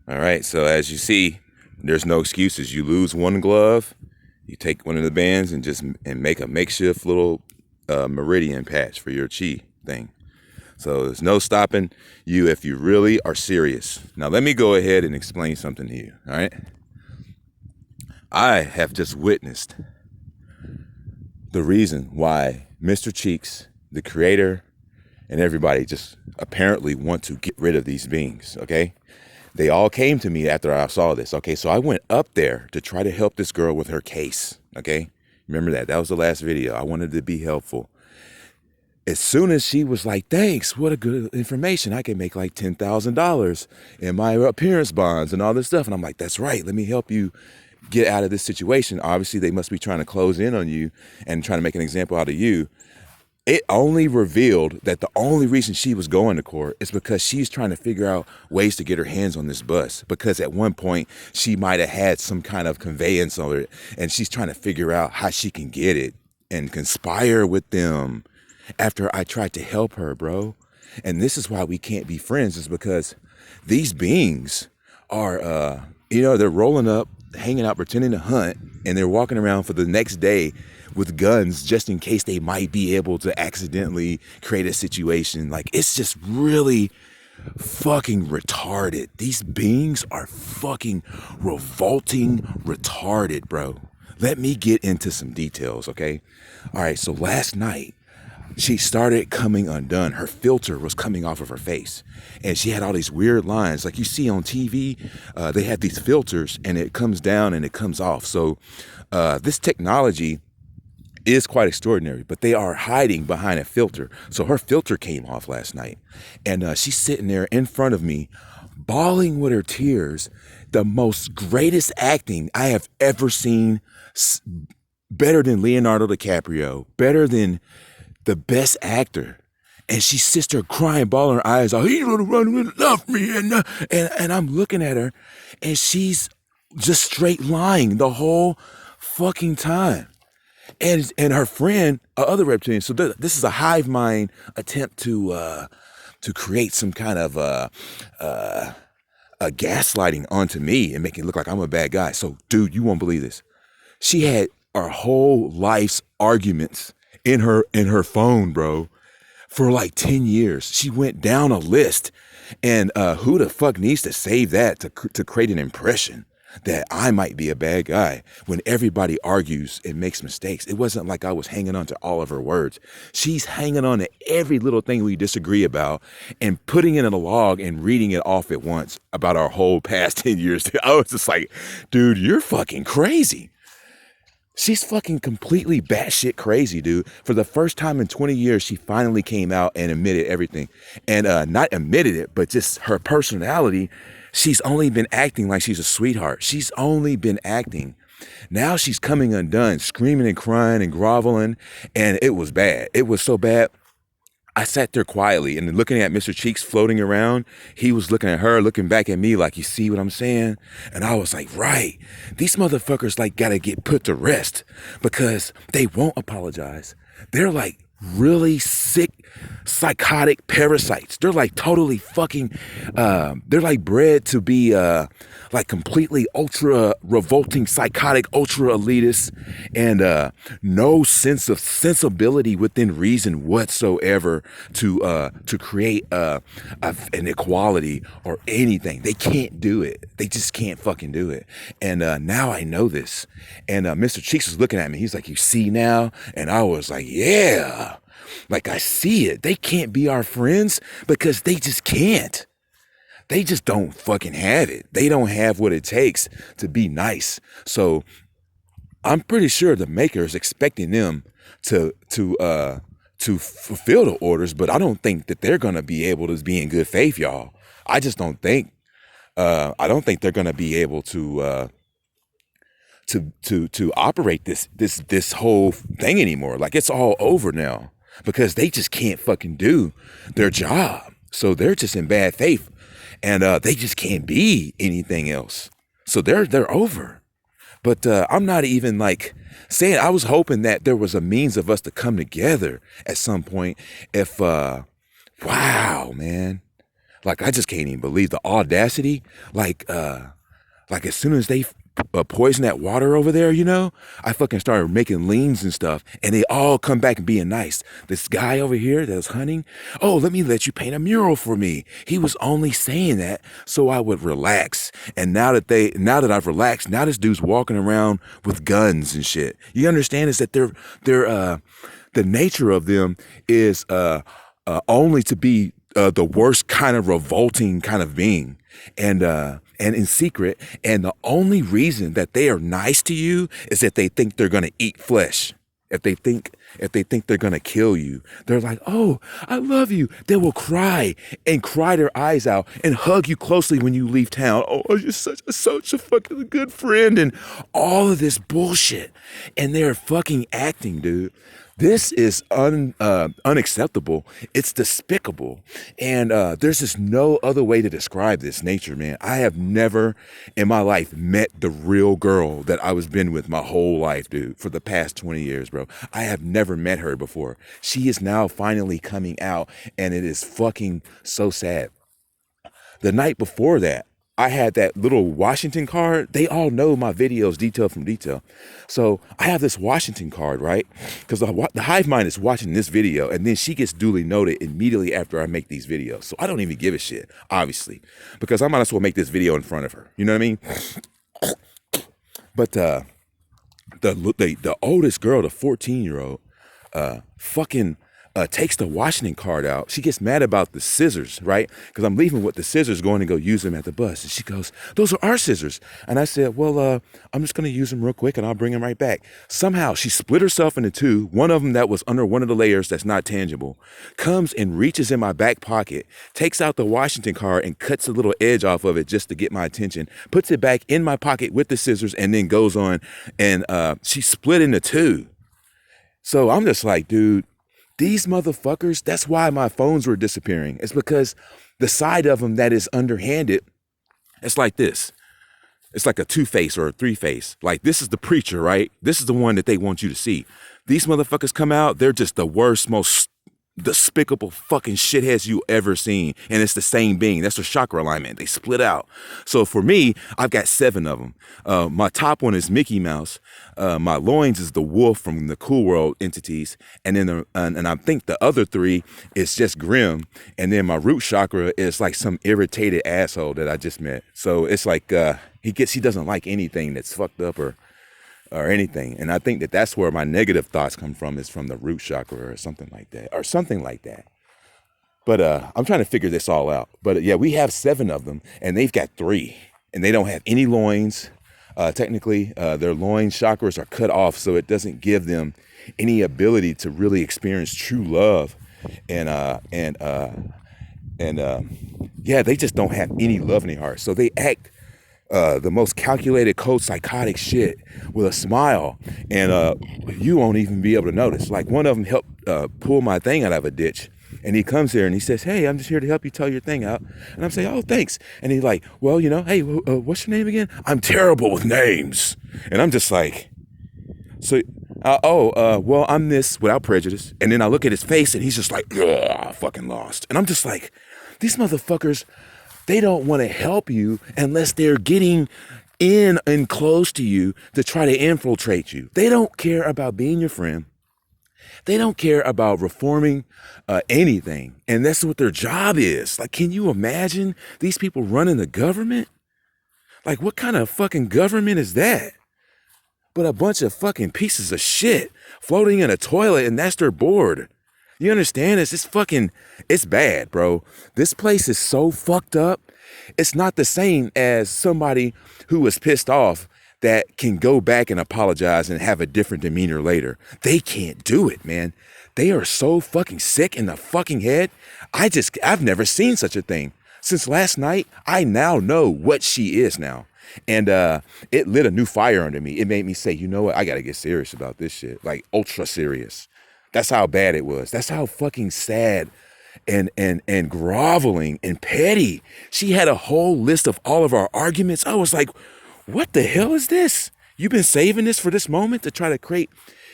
All right, so as you see, there's no excuses. You lose one glove, you take one of the bands and make a makeshift little meridian patch for your chi thing. So there's no stopping you if you really are serious. Now let me go ahead and explain something to you. All right, I have just witnessed the reason why Mr. Cheeks, the creator, and everybody just apparently want to get rid of these beings. Okay. They all came to me after I saw this. Okay, so I went up there to try to help this girl with her case. Okay, remember that? That was the last video. I wanted to be helpful. As soon as she was like, thanks, what a good information. I can make like $10,000 in my appearance bonds and all this stuff. And I'm like, that's right. Let me help you get out of this situation. Obviously, they must be trying to close in on you and trying to make an example out of you. It only revealed that the only reason she was going to court is because she's trying to figure out ways to get her hands on this bus. Because at one point she might have had some kind of conveyance on it, and she's trying to figure out how she can get it and conspire with them after I tried to help her, bro. And this is why we can't be friends, is because these beings are, they're rolling up, hanging out, pretending to hunt, and they're walking around for the next day with guns just in case they might be able to accidentally create a situation. Like, it's just really fucking retarded. These beings are fucking revolting retarded, bro. Let me get into some details, okay? All right, so last night, she started coming undone. Her filter was coming off of her face. And she had all these weird lines. Like you see on TV, they have these filters and it comes down and it comes off. So this technology is quite extraordinary, but they are hiding behind a filter. So her filter came off last night. And she's sitting there in front of me, bawling with her tears. The most greatest acting I have ever seen. Better than Leonardo DiCaprio. Better than the best actor. And she sits there crying, bawling her eyes out. He's gonna run and love me. And I'm looking at her and she's just straight lying the whole fucking time. And her friend, other reptilian. So this is a hive mind attempt to create some kind of a gaslighting onto me and make it look like I'm a bad guy. So dude, you won't believe this. She had our whole life's arguments in her phone, bro, for like 10 years. She went down a list, and who the fuck needs to save that to create an impression that I might be a bad guy when everybody argues and makes mistakes? It wasn't like I was hanging on to all of her words. She's hanging on to every little thing we disagree about and putting it in a log and reading it off at once about our whole past 10 years. I was just like, dude, you're fucking crazy. She's fucking completely batshit crazy, dude. For the first time in 20 years, she finally came out and admitted everything. And not admitted it, but just her personality. She's only been acting like she's a sweetheart. She's only been acting. Now she's coming undone, screaming and crying and groveling. And it was bad. It was so bad. I sat there quietly and looking at Mr. Cheeks floating around. He was looking at her, looking back at me like, you see what I'm saying? And I was like, right. These motherfuckers like gotta get put to rest because they won't apologize. They're like really sick, psychotic parasites. They're like totally fucking, they're like bred to be like completely ultra revolting, psychotic, ultra elitist, and no sense of sensibility within reason whatsoever to create an equality or anything. They can't do it. They just can't fucking do it. And now I know this. And Mr. Cheeks was looking at me. He's like, you see now? And I was like, yeah. Like, I see it. They can't be our friends because they just can't. They just don't fucking have it. They don't have what it takes to be nice. So I'm pretty sure the maker is expecting them to fulfill the orders, but I don't think that they're gonna be able to be in good faith, y'all. I just don't think. I don't think they're gonna be able to operate this whole thing anymore. Like, it's all over now because they just can't fucking do their job. So they're just in bad faith, and they just can't be anything else. So they're over. But I'm not even like saying, I was hoping that there was a means of us to come together at some point. If wow, man, Like, I just can't even believe the audacity. Like as soon as they poison that water over there, I fucking started making leans and stuff, and they all come back and being nice. This guy over here that was hunting, oh, let me let you paint a mural for me. He was only saying that so I would relax. And now that I've relaxed, now this dude's walking around with guns and shit. You understand? Is that the nature of them is only to be the worst kind of revolting kind of being, and in secret. And the only reason that they are nice to you is that they think they're gonna eat flesh. If they think they're gonna kill you, they're like, "Oh, I love you." They will cry their eyes out and hug you closely when you leave town. "Oh, you're such a fucking good friend," and all of this bullshit. And they're fucking acting, dude. This is unacceptable. It's despicable. And there's just no other way to describe this nature, man. I have never in my life met the real girl that I was been with my whole life, dude, for the past 20 years, bro. I have never met her before. She is now finally coming out, and it is fucking so sad. The night before that, I had that little Washington card. They all know my videos detail from detail. So I have this Washington card, right? Because the hive mind is watching this video, and then she gets duly noted immediately after I make these videos. So I don't even give a shit, obviously, because I might as well make this video in front of her. You know what I mean? But the oldest girl, the 14-year-old, fucking takes the Washington card out. She gets mad about the scissors, right? Because I'm leaving with the scissors, going to go use them at the bus. And she goes, "Those are our scissors." And I said, "Well, I'm just going to use them real quick and I'll bring them right back." Somehow she split herself into two. One of them that was under one of the layers that's not tangible comes and reaches in my back pocket, takes out the Washington card and cuts a little edge off of it just to get my attention, puts it back in my pocket with the scissors, and then goes on and she split into two. So I'm just like, dude, these motherfuckers, that's why my phones were disappearing. It's because the side of them that is underhanded, it's like this. It's like a two-face or a three-face. Like, this is the preacher, right? This is the one that they want you to see. These motherfuckers come out, they're just the worst, most despicable fucking shitheads you ever seen. And it's the same being. That's their chakra alignment. They split out. So for me, I've got 7 of them. My top one is Mickey Mouse. My loins is the wolf from the Cool World entities. And then and I think the other 3 is just Grim. And then my root chakra is like some irritated asshole that I just met. So it's like he doesn't like anything that's fucked up or anything. And I think that's where my negative thoughts come from, is from the root chakra or something like that. But I'm trying to figure this all out. But yeah, we have 7 of them, and they've got 3, and they don't have any loins. Technically, their loin chakras are cut off, so it doesn't give them any ability to really experience true love. And yeah, they just don't have any love in their heart. So they act the most calculated, cold, psychotic shit with a smile, and you won't even be able to notice. Like, one of them helped pull my thing out of a ditch, and he comes here and he says, "Hey, I'm just here to help you tow your thing out." And I'm saying, "Oh, thanks." And he's like, "Well, hey, what's your name again?" "I'm terrible with names." And I'm just like, so, well, I'm this, without prejudice. And then I look at his face and he's just like, "Ugh, fucking lost." And I'm just like, these motherfuckers, they don't want to help you unless they're getting in and close to you to try to infiltrate you. They don't care about being your friend. They don't care about reforming anything. And that's what their job is. Like, can you imagine these people running the government? Like, what kind of fucking government is that? But a bunch of fucking pieces of shit floating in a toilet, and that's their board. You understand? It's bad, bro. This place is so fucked up. It's not the same as somebody who was pissed off that can go back and apologize and have a different demeanor later. They can't do it, man. They are so fucking sick in the fucking head. I've never seen such a thing. Since last night, I now know what she is now. And it lit a new fire under me. It made me say, you know what? I got to get serious about this shit. Like, ultra serious. That's how bad it was. That's how fucking sad and groveling and petty. She had a whole list of all of our arguments. I was like, what the hell is this? You've been saving this for this moment to try to create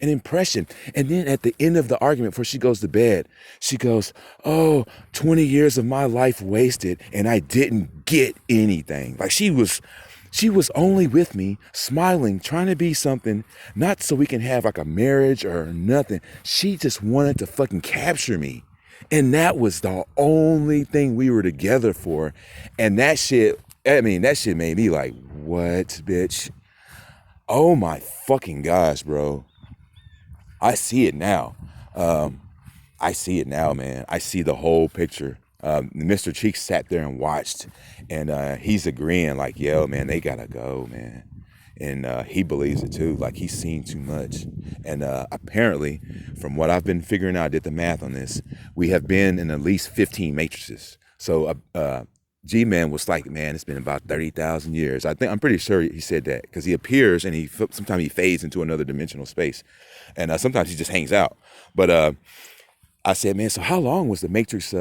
an impression. And then at the end of the argument, before she goes to bed, she goes, oh, 20 years of my life wasted and I didn't get anything. Like she was only with me, smiling, trying to be something, not so we can have like a marriage or nothing. She just wanted to fucking capture me. And that was the only thing we were together for. And that shit made me like, what, bitch? Oh my fucking gosh, bro. I see it now. I see it now, man. I see the whole picture. Mr. Cheeks sat there and watched, and he's agreeing like, yo, man, they gotta go, man. And he believes it too, like he's seen too much. And apparently, from what I've been figuring out, I did the math on this, we have been in at least 15 matrices. So G-Man was like, man, it's been about 30,000 years. I'm pretty sure he said that because he appears and sometimes he fades into another dimensional space. And sometimes he just hangs out. But I said, man, so how long was the Matrix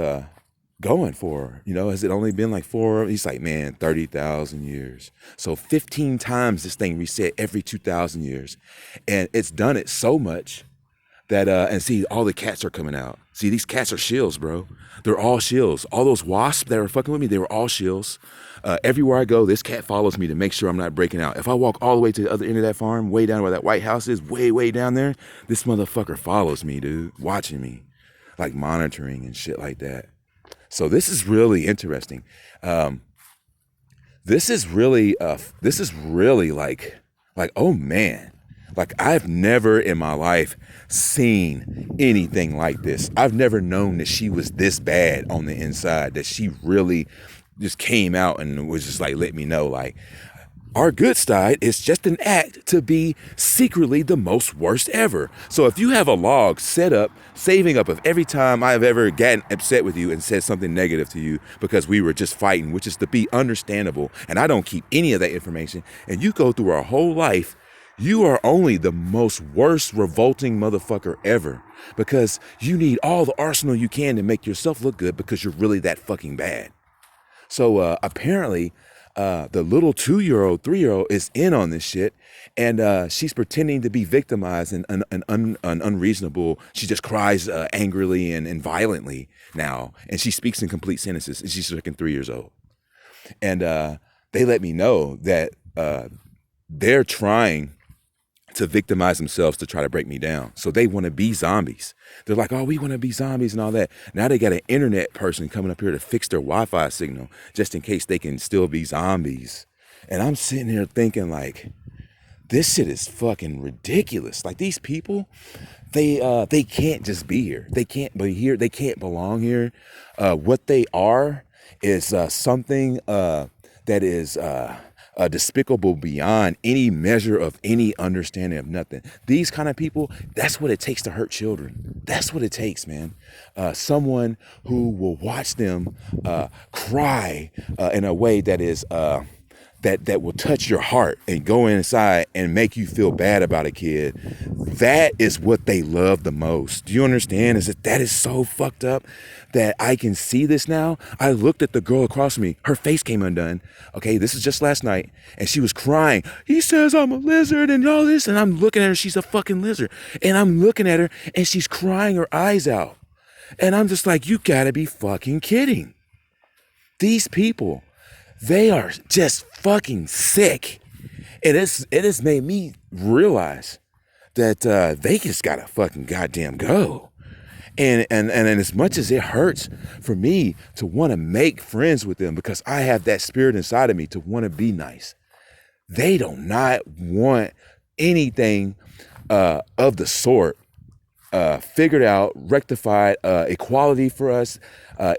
going for? You know, has it only been like 4? He's like, man, 30,000 years. So 15 times this thing reset every 2,000 years. And it's done it so much that, and see, all the cats are coming out. See, these cats are shills, bro. They're all shills. All those wasps that were fucking with me, they were all shills. Everywhere I go, this cat follows me to make sure I'm not breaking out. If I walk all the way to the other end of that farm, way down where that White House is, way down there, this motherfucker follows me, dude, watching me, like monitoring and shit like that. So this is really interesting. This is really like, oh man, like I've never in my life seen anything like this. I've never known that she was this bad on the inside, that she really just came out and was just like, let me know, like, our good side is just an act to be secretly the most worst ever. So if you have a log set up, saving up of every time I've ever gotten upset with you and said something negative to you because we were just fighting, which is to be understandable, and I don't keep any of that information, and you go through our whole life, you are only the most worst revolting motherfucker ever because you need all the arsenal you can to make yourself look good because you're really that fucking bad. So apparently, the little 2-year-old, 3-year-old is in on this shit, and she's pretending to be victimized and unreasonable. She just cries angrily and violently now, and she speaks in complete sentences, and she's freaking 3 years old. And they let me know that they're trying to victimize themselves to try to break me down. So they want to be zombies. They're like, oh, we want to be zombies and all that. Now they got an internet person coming up here to fix their Wi-Fi signal just in case they can still be zombies. And I'm sitting here thinking like, this shit is fucking ridiculous. Like these people, they can't just be here. They can't be here. They can't belong here. What they are is something that is despicable beyond any measure of any understanding of nothing. These kind of people, that's what it takes to hurt children. That's what it takes, man. Someone who will watch them cry in a way that is that will touch your heart and go inside and make you feel bad about a kid. That is what they love the most. Do you understand? That is so fucked up that I can see this now. I looked at the girl across from me. Her face came undone. Okay, this is just last night. And she was crying. He says I'm a lizard and all this. And I'm looking at her. She's a fucking lizard. And I'm looking at her and she's crying her eyes out. And I'm just like, you gotta be fucking kidding. These people, they are just fucking sick. It has made me realize that they just gotta fucking goddamn go. And as much as it hurts for me to want to make friends with them because I have that spirit inside of me to want to be nice, they do not want anything of the sort figured out, rectified, equality for us,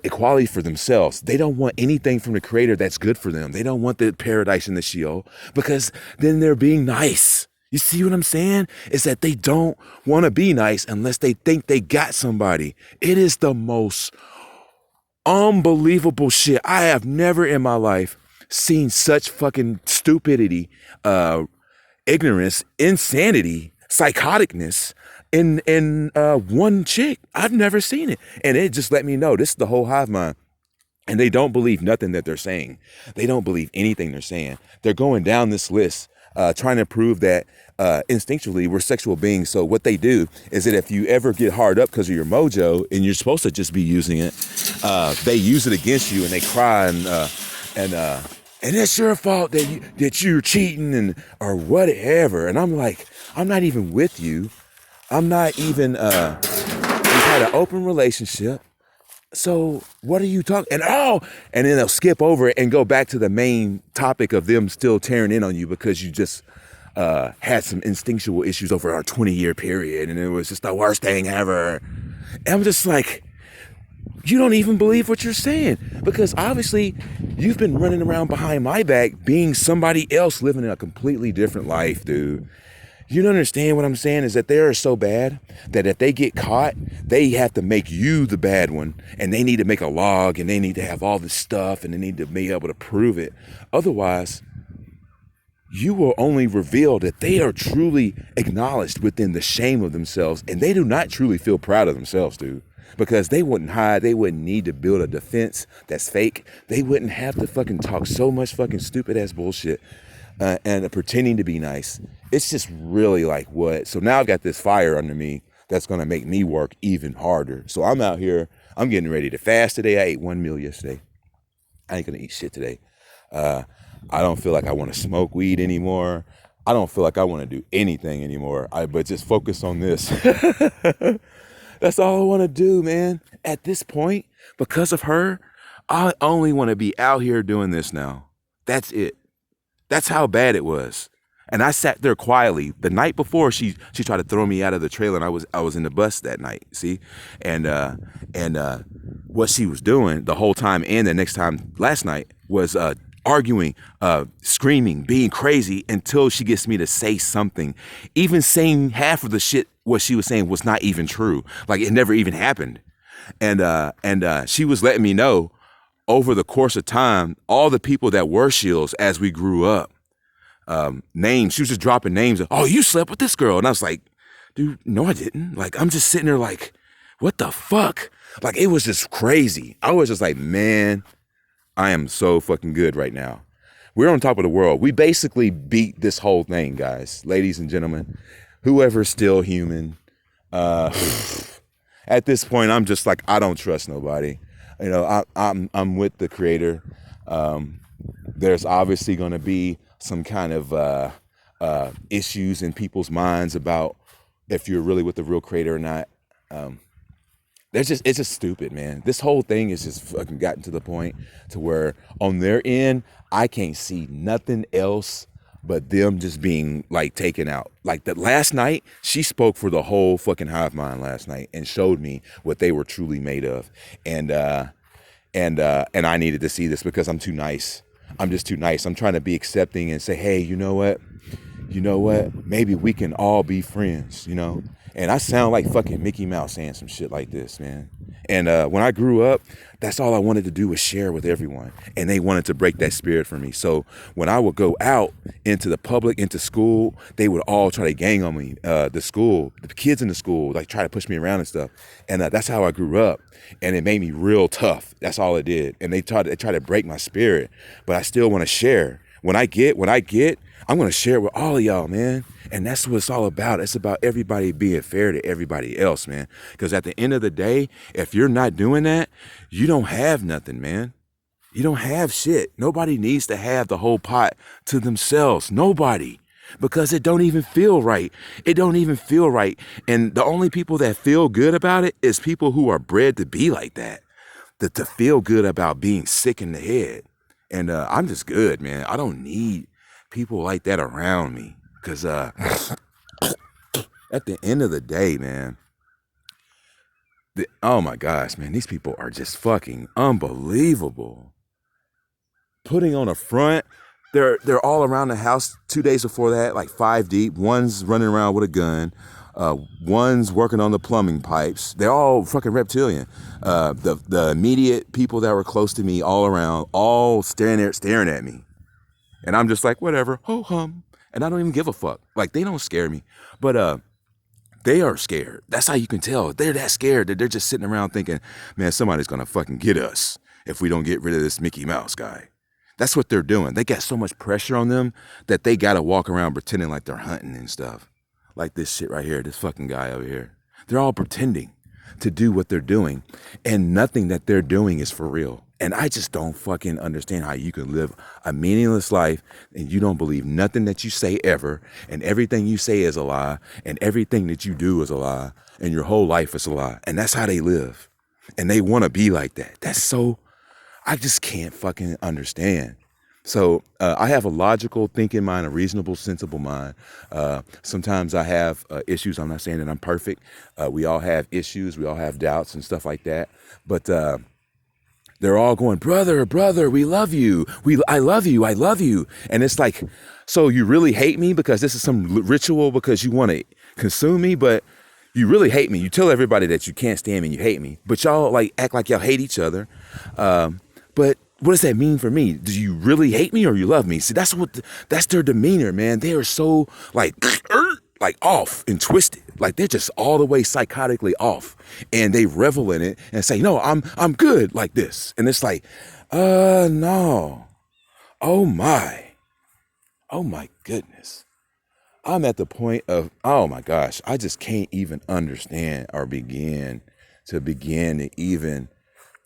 equality for themselves. They don't want anything from the Creator that's good for them. They don't want the paradise and the Sheol because then they're being nice. You see what I'm saying? Is that they don't want to be nice unless they think they got somebody. It is the most unbelievable shit. I have never in my life seen such fucking stupidity, ignorance, insanity, psychoticness in one chick. I've never seen it. And it just let me know this is the whole hive mind. And they don't believe nothing that they're saying. They don't believe anything they're saying. They're going down this list trying to prove that instinctually we're sexual beings. So what they do is that if you ever get hard up because of your mojo and you're supposed to just be using it, they use it against you and they cry and it's your fault that you're cheating and or whatever. And I'm like, I'm not even with you. I'm not even we've had an open relationship. So what are you talking? And then they'll skip over it and go back to the main topic of them still tearing in on you because you just had some instinctual issues over our 20-year period and it was just the worst thing ever. And I'm just like, you don't even believe what you're saying because obviously you've been running around behind my back being somebody else living a completely different life, dude. You don't understand what I'm saying is that they are so bad that if they get caught, they have to make you the bad one and they need to make a log and they need to have all this stuff and they need to be able to prove it. Otherwise, you will only reveal that they are truly acknowledged within the shame of themselves and they do not truly feel proud of themselves, dude. Because they wouldn't hide, they wouldn't need to build a defense that's fake. They wouldn't have to fucking talk so much fucking stupid ass bullshit and pretending to be nice. It's just really like what? So now I've got this fire under me that's gonna make me work even harder. So I'm out here, I'm getting ready to fast today. I ate 1 meal yesterday. I ain't gonna eat shit today. I don't feel like I wanna smoke weed anymore. I don't feel like I wanna do anything anymore. But just focus on this. That's all I want to do, man. At this point, because of her, I only want to be out here doing this now. That's it. That's how bad it was. And I sat there quietly. The night before, she tried to throw me out of the trailer, and I was in the bus that night. See, and what she was doing the whole time, and the next time last night was arguing, screaming, being crazy until she gets me to say something. Even saying half of the shit what she was saying was not even true. Like it never even happened. And she was letting me know over the course of time, all the people that were shields as we grew up, names. She was just dropping names. Oh, you slept with this girl. And I was like, dude, no, I didn't. Like, I'm just sitting there like, what the fuck? Like, it was just crazy. I was just like, man, I am so fucking good right now. We're on top of the world. We basically beat this whole thing, guys, ladies and gentlemen, whoever's still human. At this point, I'm just like, I don't trust nobody. You know, I'm with the creator. There's obviously going to be some kind of issues in people's minds about if you're really with the real creator or not. It's just stupid, man. This whole thing is just fucking gotten to the point to where on their end, I can't see nothing else but them just being like taken out. Like that last night, she spoke for the whole fucking hive mind last night and showed me what they were truly made of. And I needed to see this because I'm too nice. I'm just too nice. I'm trying to be accepting and say, hey, you know what? Maybe we can all be friends, you know? And I sound like fucking Mickey Mouse saying some shit like this, man. And when I grew up, that's all I wanted to do was share with everyone. And they wanted to break that spirit for me. So when I would go out into the public, into school, they would all try to gang on me. The school, the kids in the school, like try to push me around and stuff. And that's how I grew up. And it made me real tough. That's all it did. And they tried to break my spirit. But I still want to share. When I get, I'm going to share it with all of y'all, man. And that's what it's all about. It's about everybody being fair to everybody else, man. Because at the end of the day, if you're not doing that, you don't have nothing, man. You don't have shit. Nobody needs to have the whole pot to themselves. Nobody. Because it don't even feel right. It don't even feel right. And the only people that feel good about it is people who are bred to be like that. To feel good about being sick in the head. And I'm just good, man. I don't need people like that around me. Because at the end of the day, man, oh my gosh, man, these people are just fucking unbelievable. Putting on a front, they're all around the house 2 days before that, like 5 deep. One's running around with a gun. One's working on the plumbing pipes. They're all fucking reptilian. The immediate people that were close to me all around, all staring at me. And I'm just like, whatever, ho-hum. And I don't even give a fuck. Like, they don't scare me. But they are scared. That's how you can tell. They're that scared that they're just sitting around thinking, man, somebody's going to fucking get us if we don't get rid of this Mickey Mouse guy. That's what they're doing. They got so much pressure on them that they got to walk around pretending like they're hunting and stuff. Like this shit right here, this fucking guy over here. They're all pretending to do what they're doing, and nothing that they're doing is for real. And I just don't fucking understand how you can live a meaningless life and you don't believe nothing that you say ever, and everything you say is a lie, and everything that you do is a lie, and your whole life is a lie. And that's how they live. And they want to be like that. That's so, I just can't fucking understand. So I have a logical thinking mind, a reasonable, sensible mind. Sometimes I have issues. I'm not saying that I'm perfect. We all have issues. We all have doubts and stuff like that. But they're all going, brother, we love you. I love you. I love you. And it's like, so you really hate me because this is some ritual because you want to consume me, but you really hate me. You tell everybody that you can't stand me and you hate me, but y'all like act like y'all hate each other. But what does that mean for me? Do you really hate me or you love me? See, that's their demeanor, man. They are so like off and twisted. Like they're just all the way psychotically off, and they revel in it and say, no, I'm good like this. And it's like, no. Oh my goodness. I'm at the point of, oh my gosh, I just can't even understand or begin to even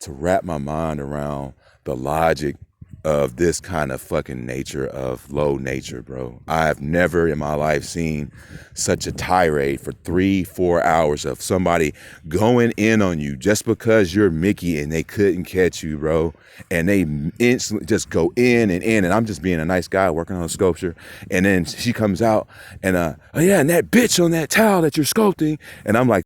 to wrap my mind around the logic of this kind of fucking nature of low nature, bro. I've never in my life seen such a tirade for 3-4 hours of somebody going in on you just because you're Mickey and they couldn't catch you, bro. And they instantly just go in, and I'm just being a nice guy working on a sculpture. And then she comes out and, oh yeah, and that bitch on that towel that you're sculpting. And I'm like,